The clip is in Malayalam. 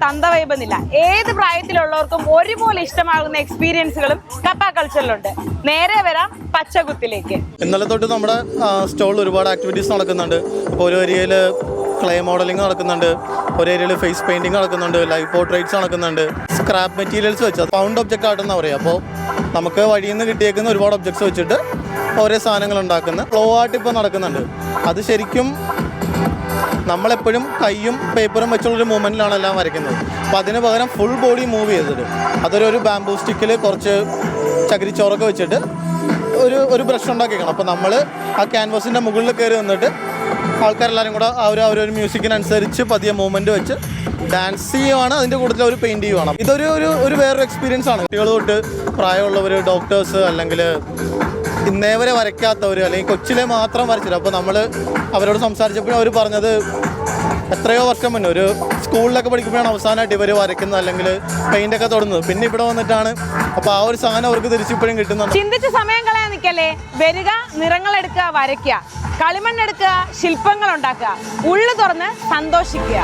തന്ത വൈബെന്നില്ല. ഏത് പ്രായത്തിലുള്ളവർക്കും ഒരുപോലെ ഇഷ്ടമാകുന്ന എക്സ്പീരിയൻസുകളും കപ്പ കൾച്ചറിലുണ്ട്. നേരെ വരാം പച്ചകുത്തിലേക്ക്. ഇന്നലെ തൊട്ട് നമ്മുടെ സ്റ്റോളിൽ ഒരുപാട് ആക്ടിവിറ്റീസ് നടക്കുന്നുണ്ട്. ഇപ്പോൾ ഒരു ഏരിയയിൽ ക്ലേ മോഡലിംഗ് നടക്കുന്നുണ്ട്, ഒരു ഏരിയയിൽ ഫേസ് പെയിൻറ്റിങ് നടക്കുന്നുണ്ട്, ലൈവ് പോർട്രേറ്റ്സ് നടക്കുന്നുണ്ട്, സ്ക്രാപ്പ് മെറ്റീരിയൽസ് വെച്ച് ഫൗണ്ട് ഒബ്ജക്റ്റ് ആർട്ടെന്ന് പറയുക. അപ്പോൾ നമുക്ക് വഴിയിൽ നിന്ന് കിട്ടിയേക്കുന്ന ഒരുപാട് ഒബ്ജക്ട്സ് വെച്ചിട്ട് ഓരോ സാധനങ്ങൾ ഉണ്ടാക്കുന്ന ഫ്ലോ ആർട്ട് ഇപ്പോൾ നടക്കുന്നുണ്ട്. അത് ശരിക്കും നമ്മളെപ്പോഴും കൈയും പേപ്പറും വെച്ചുള്ളൊരു മൂവ്മെൻറ്റിലാണ് എല്ലാം വരയ്ക്കുന്നത്. അപ്പോൾ അതിന് പകരം ഫുൾ ബോഡി മൂവ് ചെയ്തിട്ട് അതൊരു ബാംബൂ സ്റ്റിക്കിൽ കുറച്ച് ചകിരിച്ചോറൊക്കെ വെച്ചിട്ട് ഒരു ബ്രഷ് ഉണ്ടാക്കിക്കണം. അപ്പോൾ നമ്മൾ ആ ക്യാൻവാസിൻ്റെ മുകളിൽ കയറി നിന്നിട്ട് ആൾക്കാരെല്ലാവരും കൂടെ ഒരു മ്യൂസിക്കിനനുസരിച്ച് പതിയെ മൂവ്മെൻറ്റ് വെച്ച് ഡാൻസ് ചെയ്യുവാണ്. അതിൻ്റെ കൂടുതൽ ഒരു പെയിൻറ്റ് ചെയ്യുവാണ്. ഇതൊരു വേറൊരു എക്സ്പീരിയൻസ് ആണ്. കുട്ടികൾ തൊട്ട് പ്രായമുള്ളവർ, ഡോക്ടേഴ്സ്, അല്ലെങ്കിൽ ഇന്നേ വരെ വരയ്ക്കാത്തവർ, അല്ലെങ്കിൽ കൊച്ചിലെ മാത്രം വരച്ചില്ല. അപ്പോൾ നമ്മൾ അവരോട് സംസാരിച്ചപ്പോഴും അവർ പറഞ്ഞത് എത്രയോ വർഷം മുന്നേ ഒരു സ്കൂളിലൊക്കെ പഠിക്കുമ്പോഴാണ് അവസാനമായിട്ട് ഇവർ വരയ്ക്കുന്നത് അല്ലെങ്കിൽ പെയിൻ്റൊക്കെ തൊടുന്നത്. പിന്നെ ഇവിടെ വന്നിട്ടാണ്. അപ്പോൾ ആ ഒരു സാധനം അവർക്ക് തിരിച്ചിപ്പോഴും കിട്ടുന്നുണ്ട്. ചിന്തിച്ച് സമയം കളയാൻ നിൽക്കല്ലേ. വരിക, നിറങ്ങളെടുക്കുക, വരയ്ക്കുക, കളിമണ്ണെടുക്കുക, ശില്പങ്ങൾ ഉണ്ടാക്കുക, ഉള്ളു തുറന്ന് സന്തോഷിക്കുക.